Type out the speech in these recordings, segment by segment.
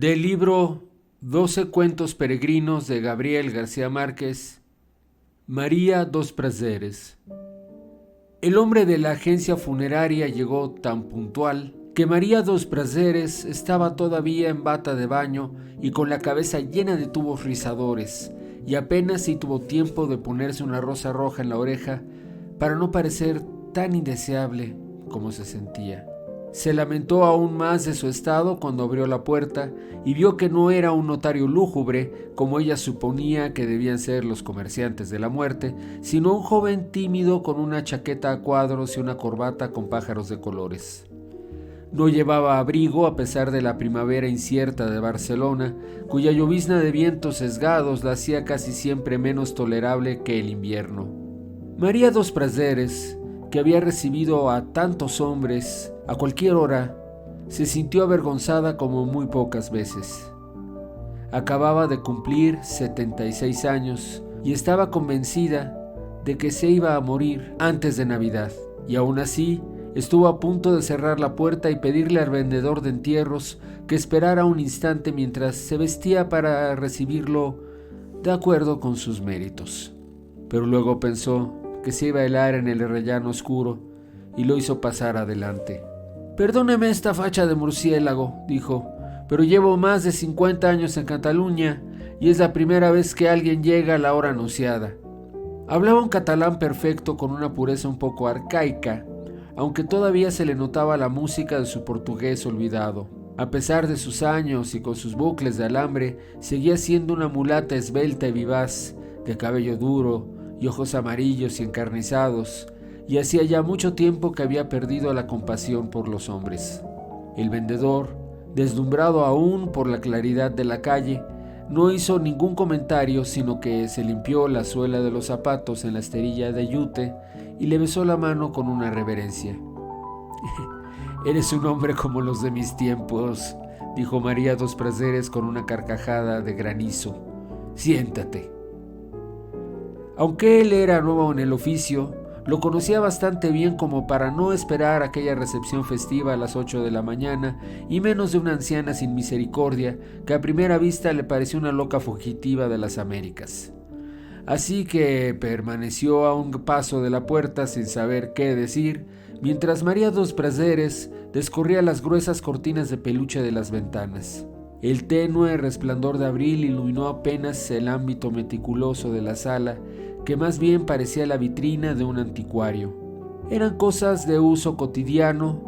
Del libro 12 cuentos peregrinos de Gabriel García Márquez, María dos Prazeres. El hombre de la agencia funeraria llegó tan puntual que María dos Prazeres estaba todavía en bata de baño y con la cabeza llena de tubos rizadores, y apenas si tuvo tiempo de ponerse una rosa roja en la oreja para no parecer tan indeseable como se sentía. Se lamentó aún más de su estado cuando abrió la puerta y vio que no era un notario lúgubre, como ella suponía que debían ser los comerciantes de la muerte, sino un joven tímido con una chaqueta a cuadros y una corbata con pájaros de colores. No llevaba abrigo a pesar de la primavera incierta de Barcelona, cuya llovizna de vientos sesgados la hacía casi siempre menos tolerable que el invierno. María dos Prazeres, que había recibido a tantos hombres a cualquier hora, se sintió avergonzada como muy pocas veces. Acababa de cumplir 76 años y estaba convencida de que se iba a morir antes de Navidad, y aún así estuvo a punto de cerrar la puerta y pedirle al vendedor de entierros que esperara un instante mientras se vestía para recibirlo de acuerdo con sus méritos. Pero luego pensó que se iba a helar en el rellano oscuro y lo hizo pasar adelante. «Perdóneme esta facha de murciélago», dijo, «pero llevo más de 50 años en Cataluña y es la primera vez que alguien llega a la hora anunciada». Hablaba un catalán perfecto con una pureza un poco arcaica, aunque todavía se le notaba la música de su portugués olvidado. A pesar de sus años y con sus bucles de alambre, seguía siendo una mulata esbelta y vivaz, de cabello duro y ojos amarillos y encarnizados, y hacía ya mucho tiempo que había perdido la compasión por los hombres. El vendedor, deslumbrado aún por la claridad de la calle, no hizo ningún comentario, sino que se limpió la suela de los zapatos en la esterilla de yute y le besó la mano con una reverencia. «Eres un hombre como los de mis tiempos», dijo María dos Prazeres con una carcajada de granizo. «Siéntate». Aunque él era nuevo en el oficio, lo conocía bastante bien como para no esperar aquella recepción festiva a las 8 de la mañana, y menos de una anciana sin misericordia que a primera vista le pareció una loca fugitiva de las Américas. Así que permaneció a un paso de la puerta sin saber qué decir, mientras María dos Prazeres descorría las gruesas cortinas de peluche de las ventanas. El tenue resplandor de abril iluminó apenas el ámbito meticuloso de la sala, que más bien parecía la vitrina de un anticuario. Eran cosas de uso cotidiano,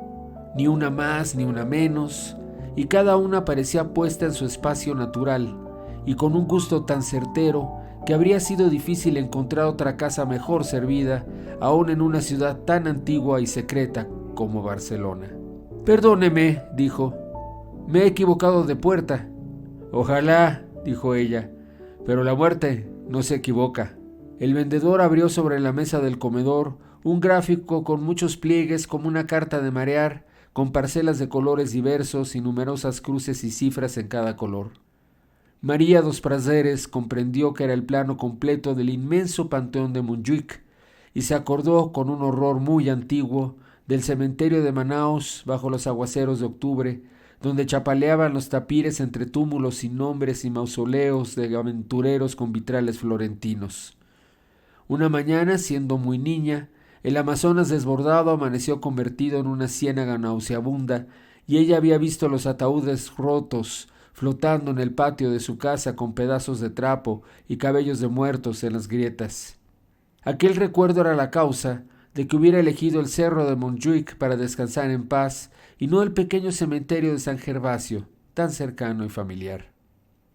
ni una más ni una menos, y cada una parecía puesta en su espacio natural, y con un gusto tan certero que habría sido difícil encontrar otra casa mejor servida, aún en una ciudad tan antigua y secreta como Barcelona. «Perdóneme», dijo, «me he equivocado de puerta». «Ojalá», dijo ella, «pero la muerte no se equivoca». El vendedor abrió sobre la mesa del comedor un gráfico con muchos pliegues como una carta de marear, con parcelas de colores diversos y numerosas cruces y cifras en cada color. María dos Prazeres comprendió que era el plano completo del inmenso panteón de Montjuïc y se acordó con un horror muy antiguo del cementerio de Manaos bajo los aguaceros de octubre, donde chapaleaban los tapires entre túmulos sin nombres y mausoleos de aventureros con vitrales florentinos. Una mañana, siendo muy niña, el Amazonas desbordado amaneció convertido en una ciénaga nauseabunda, y ella había visto los ataúdes rotos flotando en el patio de su casa con pedazos de trapo y cabellos de muertos en las grietas. Aquel recuerdo era la causa de que hubiera elegido el cerro de Montjuïc para descansar en paz y no el pequeño cementerio de San Gervasio, tan cercano y familiar.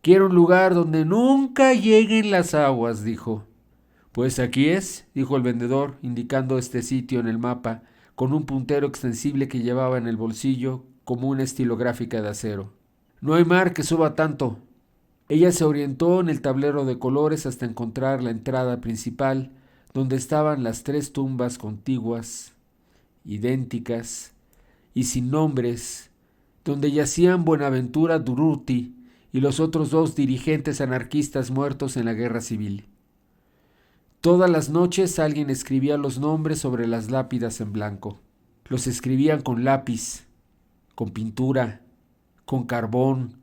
«Quiero un lugar donde nunca lleguen las aguas», dijo. «Pues aquí es», dijo el vendedor, indicando este sitio en el mapa, con un puntero extensible que llevaba en el bolsillo como una estilográfica de acero. «No hay mar que suba tanto». Ella se orientó en el tablero de colores hasta encontrar la entrada principal, donde estaban las 3 tumbas contiguas, idénticas y sin nombres, donde yacían Buenaventura Durruti y los otros 2 dirigentes anarquistas muertos en la guerra civil. Todas las noches alguien escribía los nombres sobre las lápidas en blanco. Los escribían con lápiz, con pintura, con carbón,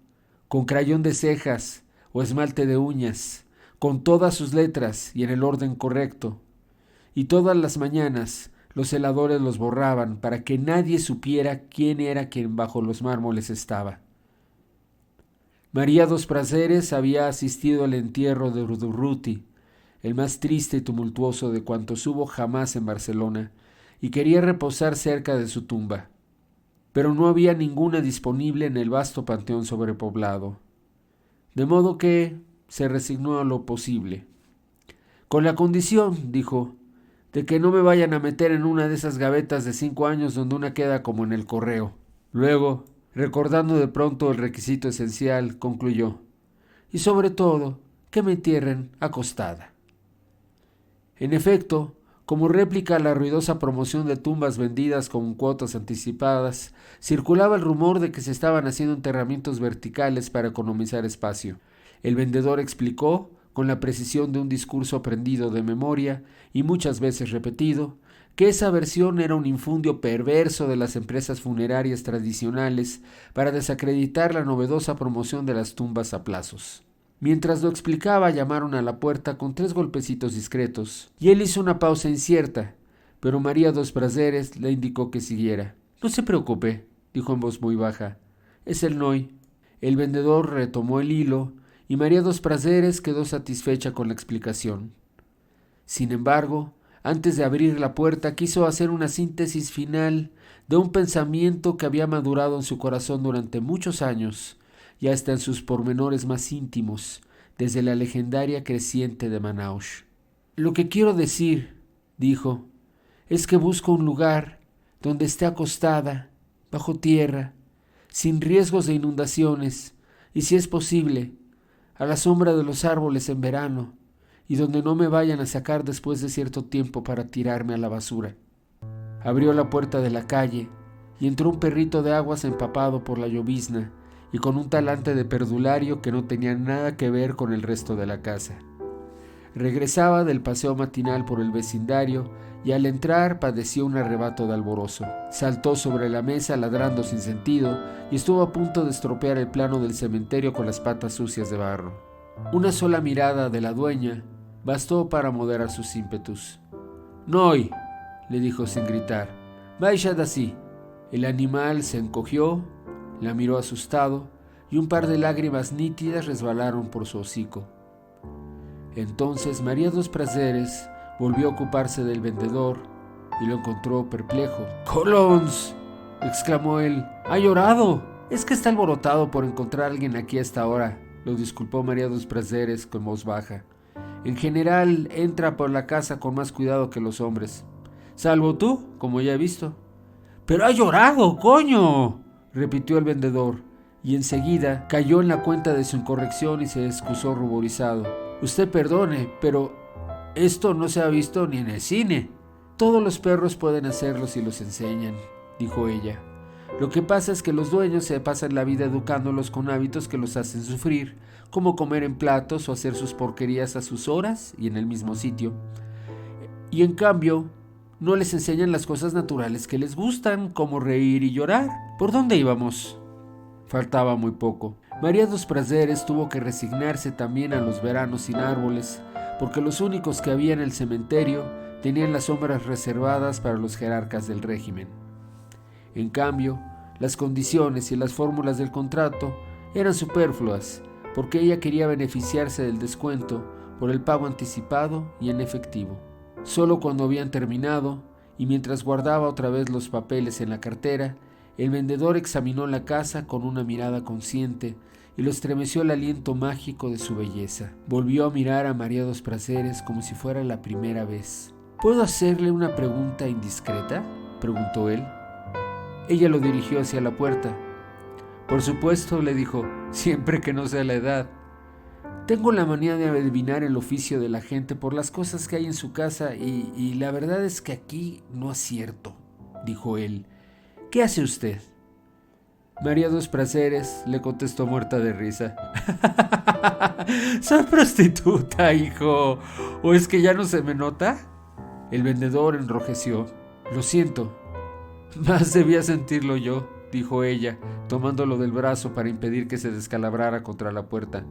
con crayón de cejas o esmalte de uñas, con todas sus letras y en el orden correcto. Y todas las mañanas los celadores los borraban para que nadie supiera quién era quien bajo los mármoles estaba. María dos Prazeres había asistido al entierro de Urruti, el más triste y tumultuoso de cuantos hubo jamás en Barcelona, y quería reposar cerca de su tumba. Pero no había ninguna disponible en el vasto panteón sobrepoblado. De modo que se resignó a lo posible. Con la condición, dijo, de que no me vayan a meter en una de esas gavetas de 5 años donde una queda como en el correo. Luego, recordando de pronto el requisito esencial, concluyó, y sobre todo, que me entierren acostada. En efecto, como réplica a la ruidosa promoción de tumbas vendidas con cuotas anticipadas, circulaba el rumor de que se estaban haciendo enterramientos verticales para economizar espacio. El vendedor explicó, con la precisión de un discurso aprendido de memoria y muchas veces repetido, que esa versión era un infundio perverso de las empresas funerarias tradicionales para desacreditar la novedosa promoción de las tumbas a plazos. Mientras lo explicaba, llamaron a la puerta con 3 golpecitos discretos, y él hizo una pausa incierta, pero María dos Prazeres le indicó que siguiera. «No se preocupe», dijo en voz muy baja, «es el Noy». El vendedor retomó el hilo, y María dos Prazeres quedó satisfecha con la explicación. Sin embargo, antes de abrir la puerta, quiso hacer una síntesis final de un pensamiento que había madurado en su corazón durante muchos años, y hasta en sus pormenores más íntimos, desde la legendaria creciente de Manaus. «Lo que quiero decir», dijo, «es que busco un lugar donde esté acostada, bajo tierra, sin riesgos de inundaciones, y si es posible, a la sombra de los árboles en verano, y donde no me vayan a sacar después de cierto tiempo para tirarme a la basura». Abrió la puerta de la calle, y entró un perrito de aguas empapado por la llovizna, y con un talante de perdulario que no tenía nada que ver con el resto de la casa. Regresaba del paseo matinal por el vecindario y al entrar padeció un arrebato de alborozo. Saltó sobre la mesa ladrando sin sentido y estuvo a punto de estropear el plano del cementerio con las patas sucias de barro. Una sola mirada de la dueña bastó para moderar sus ímpetus. «Noi», le dijo sin gritar, «vaya d'ací». El animal se encogió, la miró asustado y un par de lágrimas nítidas resbalaron por su hocico. Entonces María dos Prazeres volvió a ocuparse del vendedor y lo encontró perplejo. «¡Colons!», exclamó él. «¡Ha llorado! Es que está alborotado por encontrar a alguien aquí a esta hora», lo disculpó María dos Prazeres con voz baja. «En general entra por la casa con más cuidado que los hombres, salvo tú, como ya he visto». «¡Pero ha llorado, coño!», repitió el vendedor, y enseguida cayó en la cuenta de su incorrección y se excusó ruborizado. «Usted perdone, pero esto no se ha visto ni en el cine». «Todos los perros pueden hacerlo si los enseñan», dijo ella. «Lo que pasa es que los dueños se pasan la vida educándolos con hábitos que los hacen sufrir, como comer en platos o hacer sus porquerías a sus horas y en el mismo sitio. Y en cambio, no les enseñan las cosas naturales que les gustan, como reír y llorar». ¿Por dónde íbamos? Faltaba muy poco. María dos Prazeres tuvo que resignarse también a los veranos sin árboles, porque los únicos que había en el cementerio tenían las sombras reservadas para los jerarcas del régimen. En cambio, las condiciones y las fórmulas del contrato eran superfluas, porque ella quería beneficiarse del descuento por el pago anticipado y en efectivo. Solo cuando habían terminado, y mientras guardaba otra vez los papeles en la cartera, el vendedor examinó la casa con una mirada consciente y lo estremeció el aliento mágico de su belleza. Volvió a mirar a María dos Prazeres como si fuera la primera vez. «¿Puedo hacerle una pregunta indiscreta?», preguntó él. Ella lo dirigió hacia la puerta. «Por supuesto», le dijo, «siempre que no sea la edad». «Tengo la manía de adivinar el oficio de la gente por las cosas que hay en su casa y la verdad es que aquí no acierto», dijo él. «¿Qué hace usted?». María dos Prazeres le contestó muerta de risa. «Soy prostituta, hijo. ¿O es que ya no se me nota?». El vendedor enrojeció. «Lo siento. Más debía sentirlo yo». dijo ella, tomándolo del brazo para impedir que se descalabrara contra la puerta.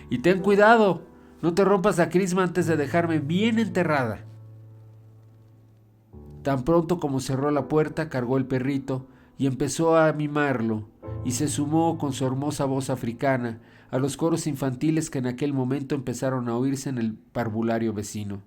Y ten cuidado, no te rompas la crisma antes de dejarme bien enterrada. Tan pronto como cerró la puerta, cargó el perrito y empezó a mimarlo, y se sumó con su hermosa voz africana a los coros infantiles que en aquel momento empezaron a oírse en el parvulario vecino.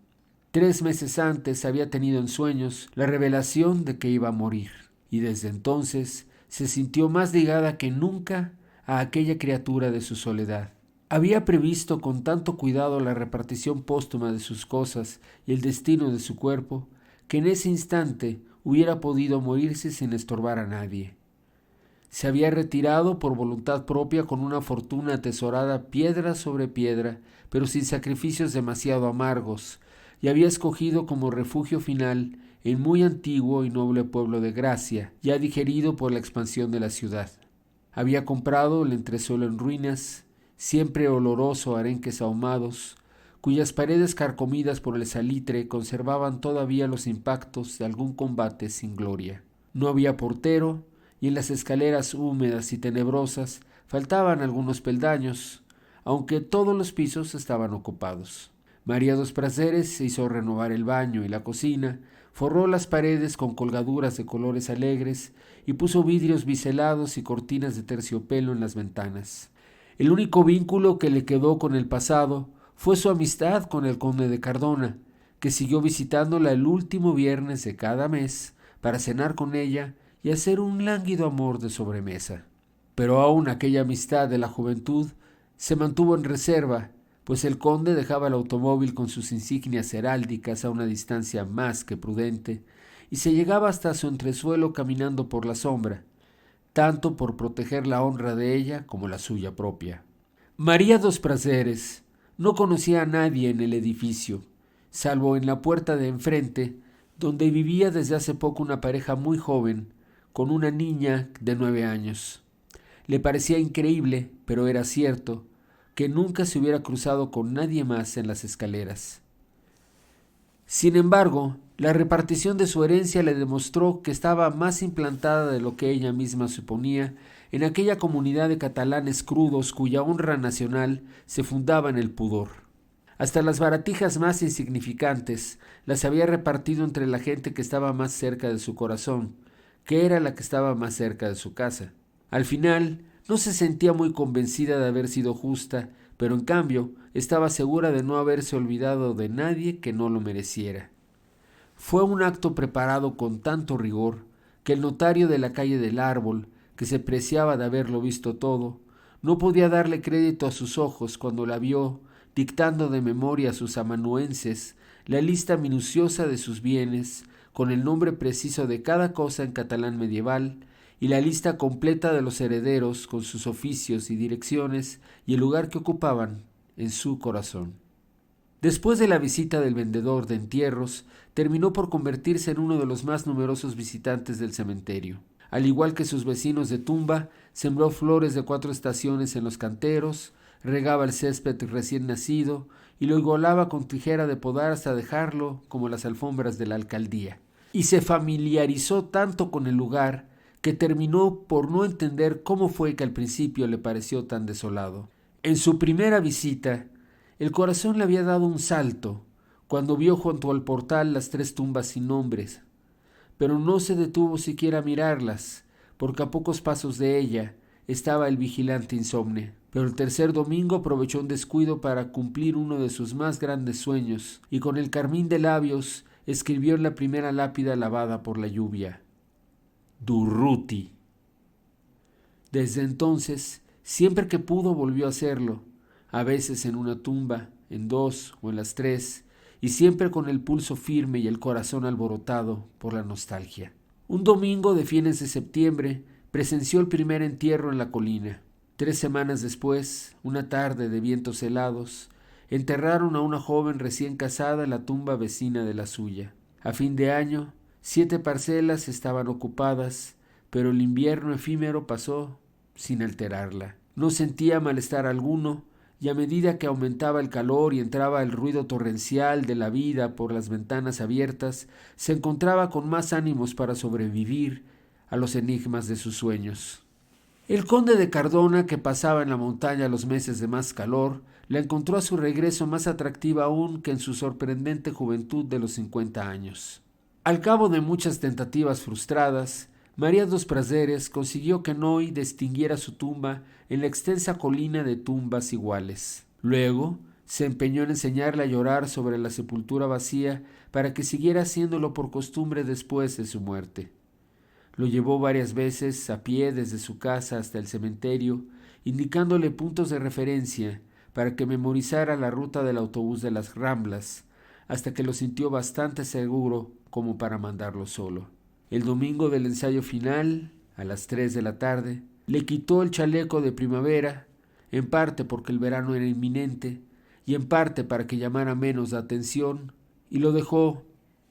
3 meses antes había tenido en sueños la revelación de que iba a morir, y desde entonces se sintió más ligada que nunca a aquella criatura de su soledad. Había previsto con tanto cuidado la repartición póstuma de sus cosas y el destino de su cuerpo, que en ese instante hubiera podido morirse sin estorbar a nadie. Se había retirado por voluntad propia con una fortuna atesorada piedra sobre piedra, pero sin sacrificios demasiado amargos, y había escogido como refugio final el muy antiguo y noble pueblo de Gracia, ya digerido por la expansión de la ciudad. Había comprado el entresuelo en ruinas, siempre oloroso a arenques ahumados, cuyas paredes carcomidas por el salitre conservaban todavía los impactos de algún combate sin gloria. No había portero, y en las escaleras húmedas y tenebrosas faltaban algunos peldaños, aunque todos los pisos estaban ocupados. María dos Prazeres hizo renovar el baño y la cocina, forró las paredes con colgaduras de colores alegres y puso vidrios biselados y cortinas de terciopelo en las ventanas. El único vínculo que le quedó con el pasado fue su amistad con el conde de Cardona, que siguió visitándola el último viernes de cada mes para cenar con ella y hacer un lánguido amor de sobremesa. Pero aún aquella amistad de la juventud se mantuvo en reserva, pues el conde dejaba el automóvil con sus insignias heráldicas a una distancia más que prudente, y se llegaba hasta su entresuelo caminando por la sombra, tanto por proteger la honra de ella como la suya propia. María dos Prazeres no conocía a nadie en el edificio, salvo en la puerta de enfrente, donde vivía desde hace poco una pareja muy joven, con una niña de 9 años. Le parecía increíble, pero era cierto, que nunca se hubiera cruzado con nadie más en las escaleras. Sin embargo, la repartición de su herencia le demostró que estaba más implantada de lo que ella misma suponía en aquella comunidad de catalanes crudos cuya honra nacional se fundaba en el pudor. Hasta las baratijas más insignificantes las había repartido entre la gente que estaba más cerca de su corazón, que era la que estaba más cerca de su casa. Al final, no se sentía muy convencida de haber sido justa, pero en cambio estaba segura de no haberse olvidado de nadie que no lo mereciera. Fue un acto preparado con tanto rigor que el notario de la calle del Árbol, que se preciaba de haberlo visto todo, no podía darle crédito a sus ojos cuando la vio dictando de memoria a sus amanuenses la lista minuciosa de sus bienes, con el nombre preciso de cada cosa en catalán medieval, y la lista completa de los herederos con sus oficios y direcciones y el lugar que ocupaban en su corazón. Después de la visita del vendedor de entierros, terminó por convertirse en uno de los más numerosos visitantes del cementerio. Al igual que sus vecinos de tumba, sembró flores de 4 estaciones en los canteros, regaba el césped recién nacido y lo higolaba con tijera de podar hasta dejarlo como las alfombras de la alcaldía. Y se familiarizó tanto con el lugar que terminó por no entender cómo fue que al principio le pareció tan desolado. En su primera visita, el corazón le había dado un salto cuando vio junto al portal las 3 tumbas sin nombres, pero no se detuvo siquiera a mirarlas, porque a pocos pasos de ella estaba el vigilante insomne. Pero el tercer domingo aprovechó un descuido para cumplir uno de sus más grandes sueños, y con el carmín de labios escribió en la primera lápida lavada por la lluvia: Durruti. Desde entonces, siempre que pudo volvió a hacerlo, a veces en una tumba, en 2 o en las 3, y siempre con el pulso firme y el corazón alborotado por la nostalgia. Un domingo de fines de septiembre presenció el primer entierro en la colina. 3 semanas después, una tarde de vientos helados, enterraron a una joven recién casada en la tumba vecina de la suya. A fin de año, 7 parcelas estaban ocupadas, pero el invierno efímero pasó sin alterarla. No sentía malestar alguno, y a medida que aumentaba el calor y entraba el ruido torrencial de la vida por las ventanas abiertas, se encontraba con más ánimos para sobrevivir a los enigmas de sus sueños. El conde de Cardona, que pasaba en la montaña los meses de más calor, la encontró a su regreso más atractiva aún que en su sorprendente juventud de los 50 años. Al cabo de muchas tentativas frustradas, María dos Prazeres consiguió que Noy distinguiera su tumba en la extensa colina de tumbas iguales. Luego, se empeñó en enseñarle a llorar sobre la sepultura vacía para que siguiera haciéndolo por costumbre después de su muerte. Lo llevó varias veces a pie desde su casa hasta el cementerio, indicándole puntos de referencia para que memorizara la ruta del autobús de las Ramblas, hasta que lo sintió bastante seguro como para mandarlo solo. El domingo del ensayo final, a las 3 de la tarde, le quitó el chaleco de primavera, en parte porque el verano era inminente y en parte para que llamara menos la atención, y lo dejó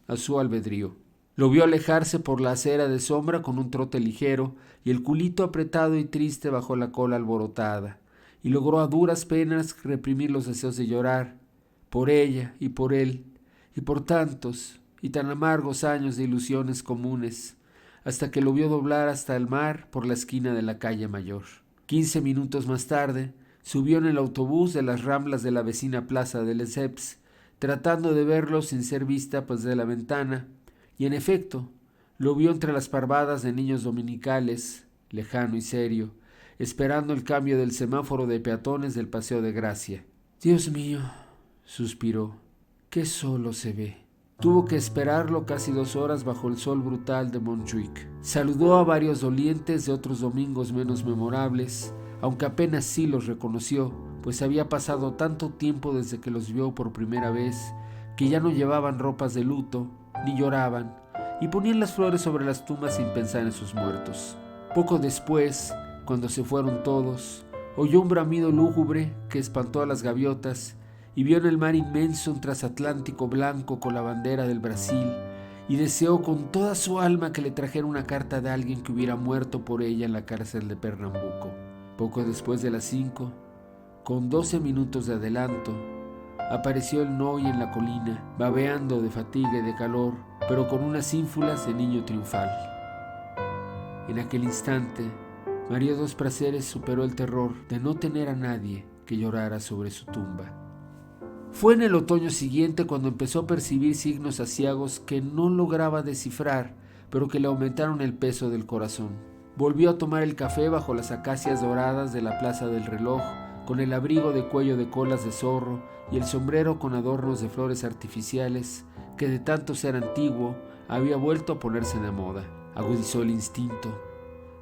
a su albedrío. Lo vio alejarse por la acera de sombra con un trote ligero y el culito apretado y triste bajo la cola alborotada, y logró a duras penas reprimir los deseos de llorar, por ella y por él, y por tantos y tan amargos años de ilusiones comunes, hasta que lo vio doblar hasta el mar por la esquina de la calle Mayor. 15 minutos más tarde, subió en el autobús de las Ramblas de la vecina plaza de Lesseps, tratando de verlo sin ser vista pues de la ventana, y en efecto, lo vio entre las parvadas de niños dominicales, lejano y serio, esperando el cambio del semáforo de peatones del Paseo de Gracia. «Dios mío», suspiró, «qué solo se ve». Tuvo que esperarlo casi 2 horas bajo el sol brutal de Montjuic. Saludó a varios dolientes de otros domingos menos memorables, aunque apenas sí los reconoció, pues había pasado tanto tiempo desde que los vio por primera vez, que ya no llevaban ropas de luto, ni lloraban, y ponían las flores sobre las tumbas sin pensar en sus muertos. Poco después, cuando se fueron todos, oyó un bramido lúgubre que espantó a las gaviotas, y vio en el mar inmenso un transatlántico blanco con la bandera del Brasil, y deseó con toda su alma que le trajera una carta de alguien que hubiera muerto por ella en la cárcel de Pernambuco. Poco después de las 5, con 12 minutos de adelanto, apareció el Noy en la colina, babeando de fatiga y de calor, pero con unas ínfulas de niño triunfal. En aquel instante, María dos Prazeres superó el terror de no tener a nadie que llorara sobre su tumba. Fue en el otoño siguiente cuando empezó a percibir signos aciagos que no lograba descifrar, pero que le aumentaron el peso del corazón. Volvió a tomar el café bajo las acacias doradas de la Plaza del Reloj, con el abrigo de cuello de colas de zorro y el sombrero con adornos de flores artificiales que de tanto ser antiguo había vuelto a ponerse de moda. Agudizó el instinto.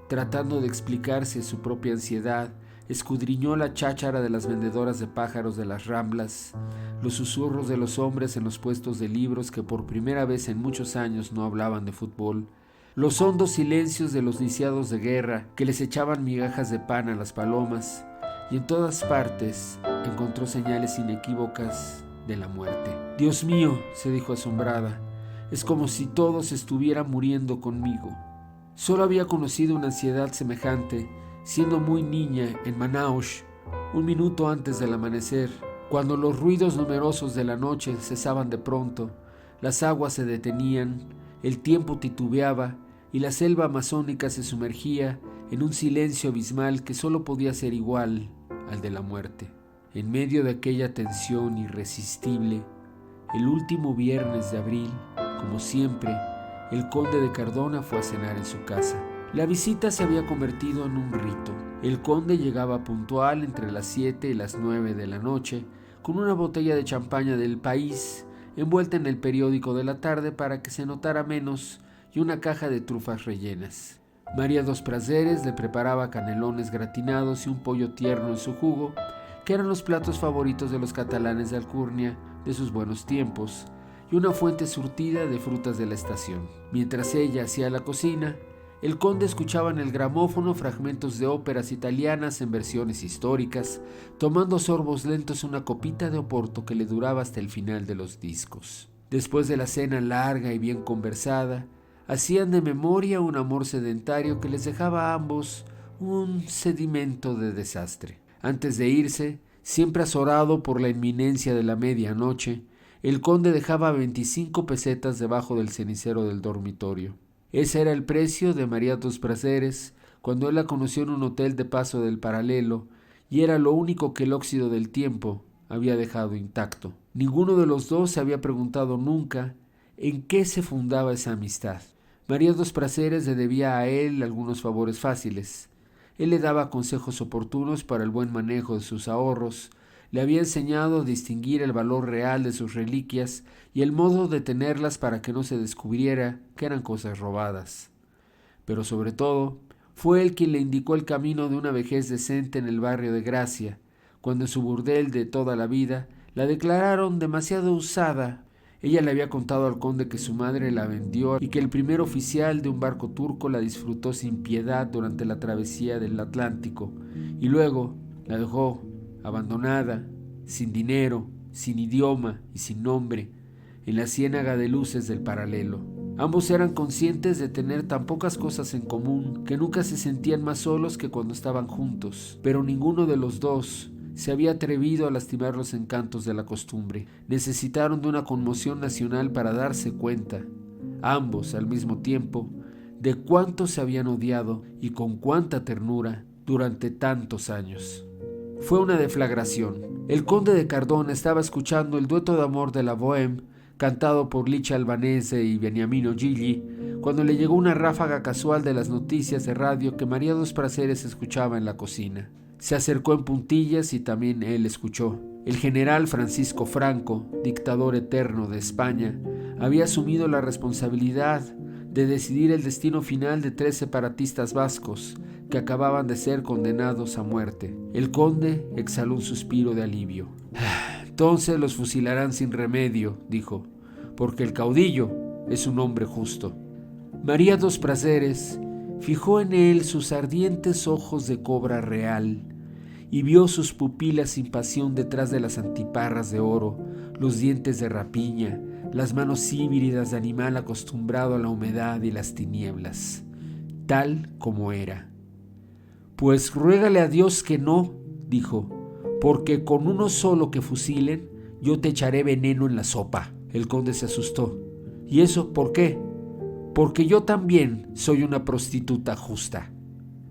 Tratando de explicarse su propia ansiedad, escudriñó la cháchara de las vendedoras de pájaros de las Ramblas, los susurros de los hombres en los puestos de libros que por primera vez en muchos años no hablaban de fútbol, los hondos silencios de los lisiados de guerra que les echaban migajas de pan a las palomas, y en todas partes encontró señales inequívocas de la muerte. «Dios mío», se dijo asombrada, «es como si todos estuvieran muriendo conmigo». Solo había conocido una ansiedad semejante siendo muy niña en Manaus, un minuto antes del amanecer, cuando los ruidos numerosos de la noche cesaban de pronto, las aguas se detenían, el tiempo titubeaba y la selva amazónica se sumergía en un silencio abismal que solo podía ser igual al de la muerte. En medio de aquella tensión irresistible, el último viernes de abril, como siempre, el conde de Cardona fue a cenar en su casa. La visita se había convertido en un rito. El conde llegaba puntual entre las 7 y las 9 de la noche, con una botella de champaña del país envuelta en el periódico de la tarde para que se notara menos y una caja de trufas rellenas. María dos Prazeres le preparaba canelones gratinados y un pollo tierno en su jugo, que eran los platos favoritos de los catalanes de Alcurnia de sus buenos tiempos, y una fuente surtida de frutas de la estación. Mientras ella hacía la cocina, el conde escuchaba en el gramófono fragmentos de óperas italianas en versiones históricas, tomando sorbos lentos una copita de oporto que le duraba hasta el final de los discos. Después de la cena larga y bien conversada, hacían de memoria un amor sedentario que les dejaba a ambos un sedimento de desastre. Antes de irse, siempre azorado por la inminencia de la medianoche, el conde dejaba 25 pesetas debajo del cenicero del dormitorio. Ese era el precio de María dos Prazeres cuando él la conoció en un hotel de Paso del Paralelo, y era lo único que el óxido del tiempo había dejado intacto. Ninguno de los dos se había preguntado nunca en qué se fundaba esa amistad. María dos Prazeres le debía a él algunos favores fáciles. Él le daba consejos oportunos para el buen manejo de sus ahorros, le había enseñado a distinguir el valor real de sus reliquias y el modo de tenerlas para que no se descubriera que eran cosas robadas. Pero sobre todo, fue él quien le indicó el camino de una vejez decente en el barrio de Gracia, cuando en su burdel de toda la vida la declararon demasiado usada. Ella le había contado al conde que su madre la vendió y que el primer oficial de un barco turco la disfrutó sin piedad durante la travesía del Atlántico, y luego la dejó abandonada, sin dinero, sin idioma y sin nombre, en la ciénaga de luces del Paralelo. Ambos eran conscientes de tener tan pocas cosas en común que nunca se sentían más solos que cuando estaban juntos, pero ninguno de los dos se había atrevido a lastimar los encantos de la costumbre. Necesitaron de una conmoción nacional para darse cuenta, ambos al mismo tiempo, de cuánto se habían odiado y con cuánta ternura durante tantos años. Fue una deflagración. El conde de Cardona estaba escuchando el dueto de amor de la Bohème, cantado por Licha Albanese y Beniamino Gigli, cuando le llegó una ráfaga casual de las noticias de radio que María dos Prazeres escuchaba en la cocina. Se acercó en puntillas y también él escuchó. El general Francisco Franco, dictador eterno de España, había asumido la responsabilidad de decidir el destino final de 3 separatistas vascos que acababan de ser condenados a muerte. El conde exhaló un suspiro de alivio. Entonces los fusilarán sin remedio, dijo, porque el caudillo es un hombre justo. María dos Prazeres fijó en él sus ardientes ojos de cobra real y vio sus pupilas sin pasión detrás de las antiparras de oro, los dientes de rapiña, las manos híbridas de animal acostumbrado a la humedad y las tinieblas, tal como era. Pues ruégale a Dios que no, dijo, porque con uno solo que fusilen, yo te echaré veneno en la sopa. El conde se asustó. ¿Y eso por qué? Porque yo también soy una prostituta justa.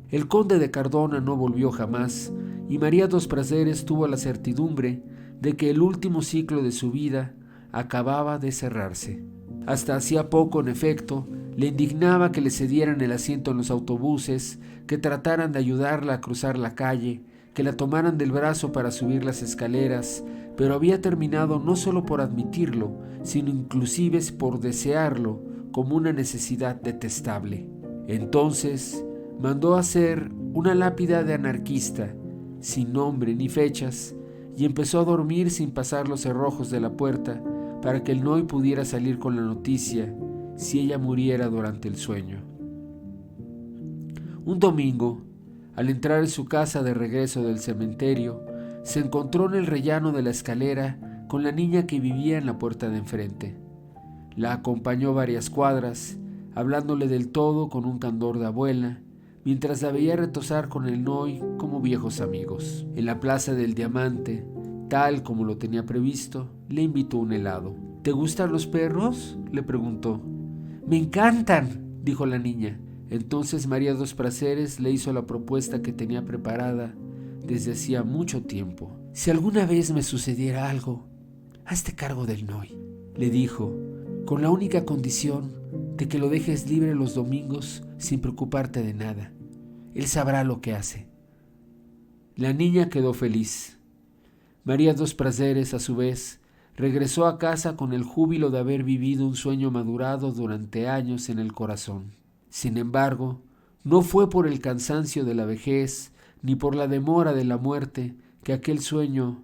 El conde de Cardona no volvió jamás, y María dos Prazeres tuvo la certidumbre de que el último ciclo de su vida acababa de cerrarse. Hasta hacía poco, en efecto, le indignaba que le cedieran el asiento en los autobuses, que trataran de ayudarla a cruzar la calle, que la tomaran del brazo para subir las escaleras, pero había terminado no solo por admitirlo, sino inclusive por desearlo como una necesidad detestable. Entonces mandó hacer una lápida de anarquista, sin nombre ni fechas, y empezó a dormir sin pasar los cerrojos de la puerta para que el Noy pudiera salir con la noticia si ella muriera durante el sueño. Un domingo, al entrar en su casa de regreso del cementerio, se encontró en el rellano de la escalera con la niña que vivía en la puerta de enfrente. La acompañó varias cuadras, hablándole del todo con un candor de abuela, mientras la veía retozar con el Noy como viejos amigos. En la Plaza del Diamante, tal como lo tenía previsto, le invitó un helado. ¿Te gustan los perros?, le preguntó. «Me encantan», dijo la niña. Entonces María dos Prazeres le hizo la propuesta que tenía preparada desde hacía mucho tiempo. «Si alguna vez me sucediera algo, hazte cargo del Noy», le dijo, «con la única condición de que lo dejes libre los domingos sin preocuparte de nada. Él sabrá lo que hace». La niña quedó feliz. María dos Prazeres, a su vez, regresó a casa con el júbilo de haber vivido un sueño madurado durante años en el corazón. Sin embargo, no fue por el cansancio de la vejez ni por la demora de la muerte que aquel sueño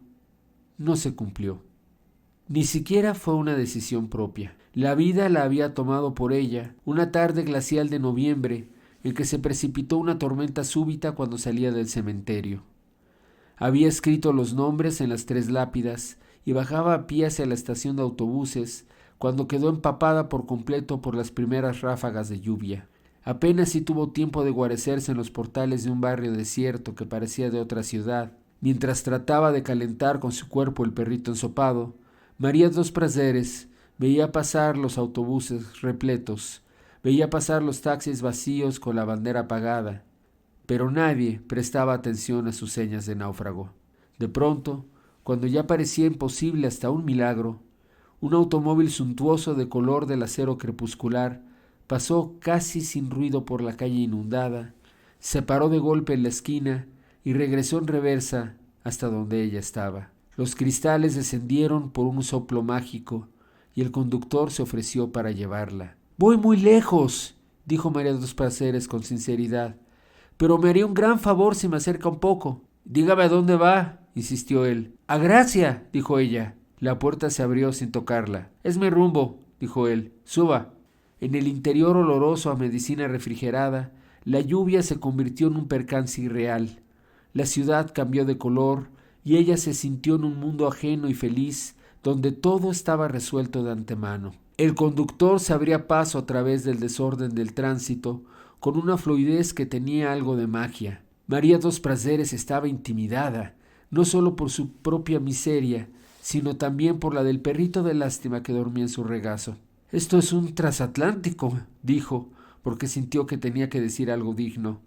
no se cumplió. Ni siquiera fue una decisión propia. La vida la había tomado por ella una tarde glacial de noviembre en que se precipitó una tormenta súbita cuando salía del cementerio. Había escrito los nombres en las 3 lápidas y bajaba a pie hacia la estación de autobuses cuando quedó empapada por completo por las primeras ráfagas de lluvia. Apenas si tuvo tiempo de guarecerse en los portales de un barrio desierto que parecía de otra ciudad. Mientras trataba de calentar con su cuerpo el perrito ensopado, María dos Prazeres veía pasar los autobuses repletos, Veía pasar los taxis vacíos con la bandera apagada, pero nadie prestaba atención a sus señas de náufrago. De pronto, cuando ya parecía imposible hasta un milagro, un automóvil suntuoso de color del acero crepuscular pasó casi sin ruido por la calle inundada, se paró de golpe en la esquina y regresó en reversa hasta donde ella estaba. Los cristales descendieron por un soplo mágico y el conductor se ofreció para llevarla. «Voy muy lejos», dijo María de los Prazeres con sinceridad, «pero me haría un gran favor si me acerca un poco». «Dígame a dónde va», insistió él. «A Gracia», dijo ella. La puerta se abrió sin tocarla. «Es mi rumbo», dijo él. «Suba». En el interior oloroso a medicina refrigerada, la lluvia se convirtió en un percance irreal. La ciudad cambió de color y ella se sintió en un mundo ajeno y feliz donde todo estaba resuelto de antemano. El conductor se abría paso a través del desorden del tránsito con una fluidez que tenía algo de magia. María dos Prazeres estaba intimidada, no solo por su propia miseria, sino también por la del perrito de lástima que dormía en su regazo. «Esto es un transatlántico», dijo, porque sintió que tenía que decir algo digno.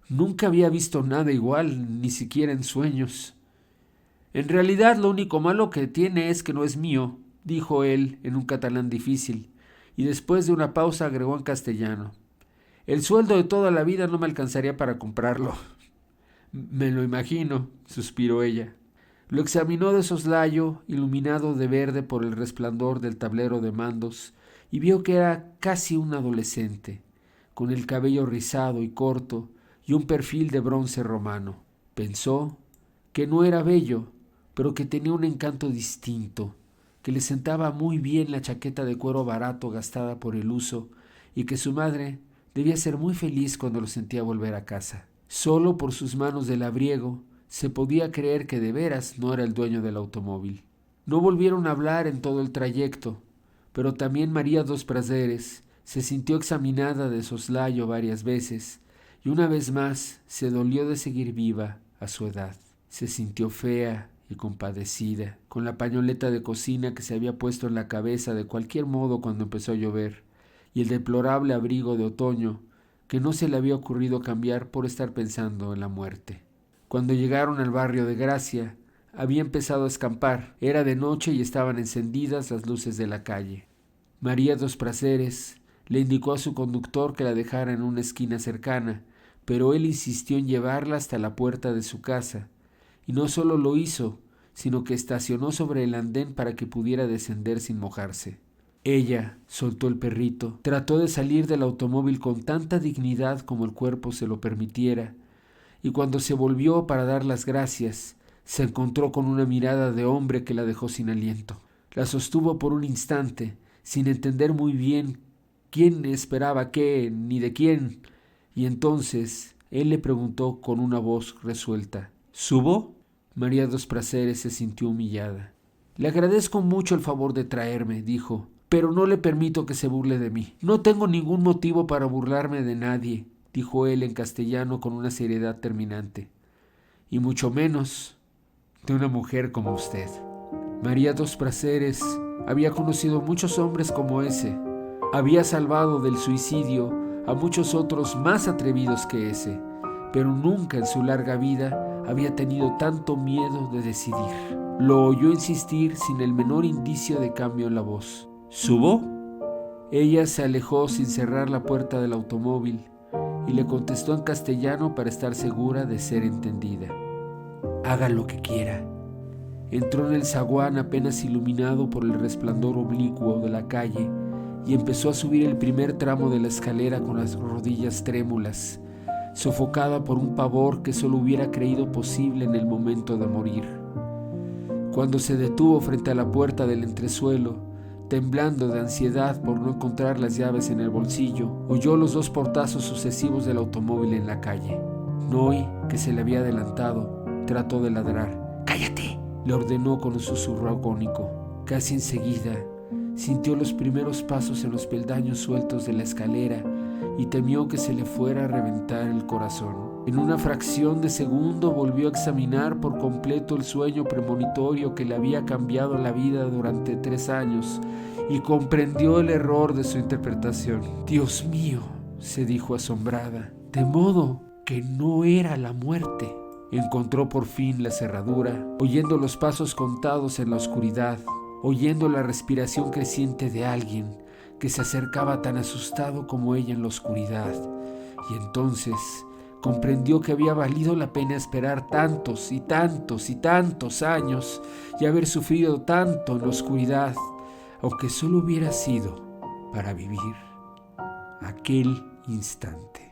«Nunca había visto nada igual, ni siquiera en sueños». «En realidad lo único malo que tiene es que no es mío», dijo él en un catalán difícil, y después de una pausa agregó en castellano. «El sueldo de toda la vida no me alcanzaría para comprarlo». «Me lo imagino», suspiró ella. Lo examinó de soslayo, iluminado de verde por el resplandor del tablero de mandos, y vio que era casi un adolescente, con el cabello rizado y corto y un perfil de bronce romano. Pensó que no era bello, pero que tenía un encanto distinto, que le sentaba muy bien la chaqueta de cuero barato gastada por el uso y que su madre debía ser muy feliz cuando lo sentía volver a casa. Solo por sus manos de labriego se podía creer que de veras no era el dueño del automóvil. No volvieron a hablar en todo el trayecto, pero también María dos Prazeres se sintió examinada de soslayo varias veces y una vez más se dolió de seguir viva a su edad. Se sintió fea y compadecida, con la pañoleta de cocina que se había puesto en la cabeza de cualquier modo cuando empezó a llover, y el deplorable abrigo de otoño que no se le había ocurrido cambiar por estar pensando en la muerte. Cuando llegaron al barrio de Gracia, había empezado a escampar. Era de noche y estaban encendidas las luces de la calle. María dos Prazeres le indicó a su conductor que la dejara en una esquina cercana, pero él insistió en llevarla hasta la puerta de su casa, y no solo lo hizo, sino que estacionó sobre el andén para que pudiera descender sin mojarse. Ella soltó el perrito, trató de salir del automóvil con tanta dignidad como el cuerpo se lo permitiera, y cuando se volvió para dar las gracias, se encontró con una mirada de hombre que la dejó sin aliento. La sostuvo por un instante, sin entender muy bien quién esperaba qué ni de quién, y entonces él le preguntó con una voz resuelta: «¿Subo?». María dos Prazeres se sintió humillada. «Le agradezco mucho el favor de traerme», dijo, «pero no le permito que se burle de mí». «No tengo ningún motivo para burlarme de nadie», dijo él en castellano con una seriedad terminante, «y mucho menos de una mujer como usted». María dos Prazeres había conocido muchos hombres como ese, había salvado del suicidio a muchos otros más atrevidos que ese, pero nunca en su larga vida había tenido tanto miedo de decidir. Lo oyó insistir sin el menor indicio de cambio en la voz. «¿Subo?». Ella se alejó sin cerrar la puerta del automóvil y le contestó en castellano para estar segura de ser entendida: «Haga lo que quiera». Entró en el zaguán apenas iluminado por el resplandor oblicuo de la calle y empezó a subir el primer tramo de la escalera con las rodillas trémulas, sofocada por un pavor que solo hubiera creído posible en el momento de morir. Cuando se detuvo frente a la puerta del entresuelo, temblando de ansiedad por no encontrar las llaves en el bolsillo, oyó los dos portazos sucesivos del automóvil en la calle. Noé, que se le había adelantado, trató de ladrar. «¡Cállate!», le ordenó con un susurro agónico. Casi enseguida sintió los primeros pasos en los peldaños sueltos de la escalera y temió que se le fuera a reventar el corazón. En una fracción de segundo volvió a examinar por completo el sueño premonitorio que le había cambiado la vida durante 3 años y comprendió el error de su interpretación. «Dios mío», se dijo asombrada, «de modo que no era la muerte». Encontró por fin la cerradura, oyendo los pasos contados en la oscuridad, oyendo la respiración creciente de alguien que se acercaba tan asustado como ella en la oscuridad. Y entonces comprendió que había valido la pena esperar tantos y tantos y tantos años y haber sufrido tanto en la oscuridad, aunque solo hubiera sido para vivir aquel instante.